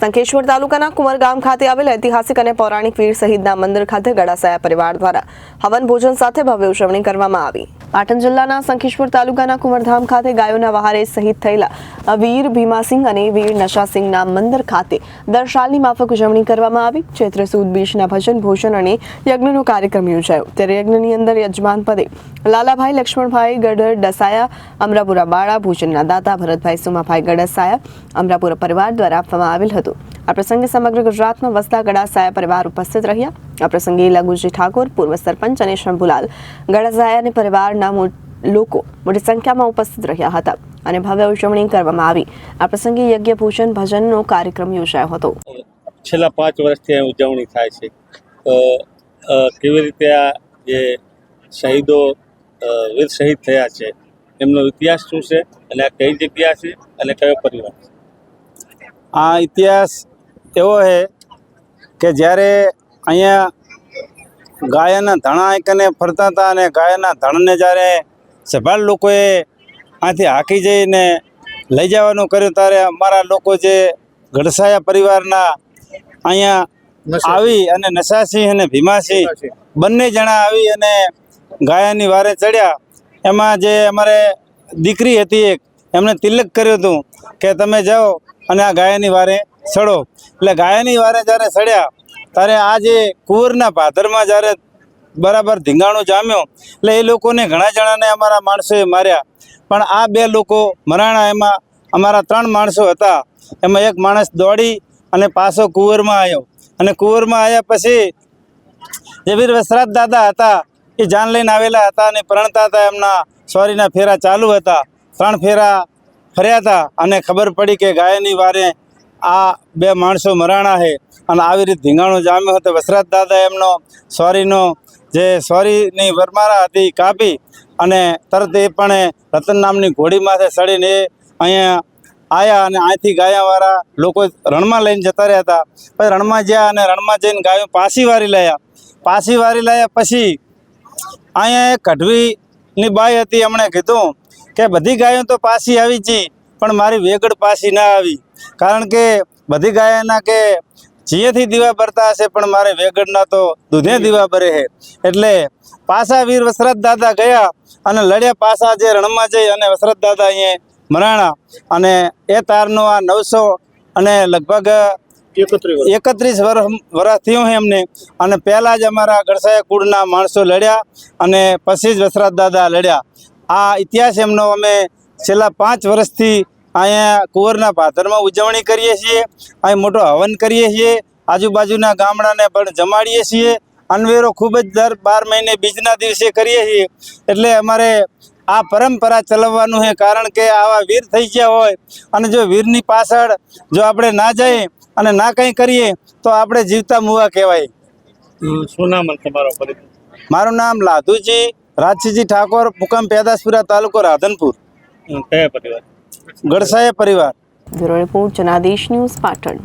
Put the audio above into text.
સંખેશ્વર તાલુકાના કુંવરગામ ખાતે આવેલ ઐતિહાસિક અને પૌરાણિક વીર શહીદના મંદિર ખાતે ગળાસાયા પરિવાર દ્વારા હવન ભોજન સાથે ભવ્ય ઉજવણી કરવામાં આવી। પાટણ જિલ્લાના સંખેશ્વર તાલુકાના કુંવરધામ ખાતે ગાયોના વહારે શહીદ થયેલા વીર ભીમાસિંહ અને વીર નશાસિંહના મંદિર ખાતે દર સાલની માફક ઉજવણી કરવામાં આવી। ચૈત્ર સુદ બીજના ભજન ભોજન અને યજ્ઞનો કાર્યક્રમ યોજાયો। ત્યારે યજ્ઞની અંદર યજમાન પદે લાલાભાઈ લક્ષ્મણભાઈ ગઢર ડસાયા અમરાપુરા બાળા, ભોજનના દાતા ભરતભાઈ સુમાભાઈ ગડસાયા અમરાપુરા પરિવાર દ્વારા આપવામાં આવેલ હતું। આ પ્રસંગે સમગ્ર ગુજરાતમાં વસતા ગડાસાયા પરિવાર ઉપસ્થિત રહ્યા। આ પ્રસંગે લઘુજી ઠાકોર, પૂર્વ સરપંચ અને શંભુલાલ ગડાસાયા અને પરિવારના લોકો મોટી સંખ્યામાં ઉપસ્થિત રહ્યા હતા અને ભવ્ય ઉજવણી કરવામાં આવી। આ પ્રસંગે યજ્ઞ પૂજન ભજનનો કાર્યક્રમ યોજાયો હતો। છેલ્લા 5 વર્ષથી ઉજવણી થાય છે, તો કેવી રીતે આ જે શહીદો વીર શહીદ થયા છે એમનો ઇતિહાસ શું છે અને આ કઈ જગ્યા છે અને કયો પરિવાર છે? આ ઇતિહાસ એવો છે કે જ્યારે અહીંયા ગાયના ધણા એકને ફરતા હતા અને ગાયના ધણને જ્યારે સભાળ લોકોએ આથી હાંકી જઈને લઈ જવાનું કર્યું, ત્યારે અમારા લોકો જે ગડસાયા પરિવારના અહીંયા આવી અને નશાસિંહ અને ભીમાસિંહ બંને જણા આવી અને ગાયની વારે ચડ્યા। એમાં જે અમારે દીકરી હતી એક, એમને તિલક કર્યું હતું કે તમે જાઓ અને આ ગાયની વારે ચડો। એટલે ગાયની વારે જ્યારે ચડ્યા ત્યારે આ જે કુંવરના ભાદરમાં જ્યારે બરાબર ધીંગાણું જામ્યો, એટલે એ લોકોને ઘણા જણાને અમારા માણસોએ માર્યા, પણ આ 2 લોકો મરાણા। એમાં અમારા 3 માણસો હતા, એમાં એક માણસ દોડી અને પાછો કુંવરમાં આવ્યો અને કુંવરમાં આવ્યા પછી જે વીર વસરાજ દાદા હતા એ જાન લઈને આવેલા હતા અને પરણતા હતા। એમના સોરીના ફેરા ચાલુ હતા, 3 ફેરા ફર્યા હતા અને ખબર પડી કે ગાયની વારે આ 2 માણસો મરાણા છે અને આવી રીતે ધીંગાણું જામ્યો હતો। વસરાજ દાદા એમનો સોરીનો જે સોરીની વરમારા હતી કાપી અને તરત એ પણ રતન નામની ઘોડી માથે ચડીને અહીંયા આવ્યા અને અહીંથી ગાયાવાળા લોકો રણમાં લઈને જતા રહ્યા હતા। પછી રણમાં ગયા અને રણમાં જઈને ગાયો પાછી વારી લાયા। પછી અહીંયા એક કઢવીની બાઈ હતી, એમણે કીધું કે બધી ગાયો તો પાછી આવી જી, પણ મારી વેગડ પાછી ના આવી, કારણ કે બધી ગાયોના કે જીએથી દીવા બરતા હશે પણ મારે વેગડના તો દૂધે દીવા બરે છે। એટલે પાછા વીર વસરાજ દાદા ગયા અને લડ્યા પાછા જે રણમાં જઈ અને વસરાજ દાદા અહીંયા મરાણા અને એ તારનો આ 900 અને લગભગ 31 વર્ષ થયું છે એમને। અને પહેલાં જ અમારા ગડસાયા કુળના માણસો લડ્યા અને પછી જ વસરાજ દાદા લડ્યા। આ ઇતિહાસ એમનો અમે છેલ્લા 5 વર્ષથી અહીંયા કુંવરના ભાદરમાં ઉજવણી કરીએ છીએ। અહીં મોટો હવન કરીએ છીએ, આજુબાજુના ગામડાને પણ જમાડીએ છીએ। અનવેરો ખૂબ જ દર 12 મહિને બીજના દિવસે કરીએ છીએ। એટલે અમારે આ પરંપરા ચલાવવાનું છે, કારણ કે આવા વીર થઈ ગયા હોય અને જો વીરની પાછળ જો આપણે ના જઈએ અને ના કંઈ કરીએ તો આપણે જીવતા મુવા કહેવાય। શું નામ તમારો? મારું નામ લાધુજી રાજસિંહજી ઠાકોર, મુકામ પેદાસપુરા, તાલુકો રાધનપુર। કયા પરિવાર? ગડસાયા પરિવાર। Bureau report, Janadesh news, Patan.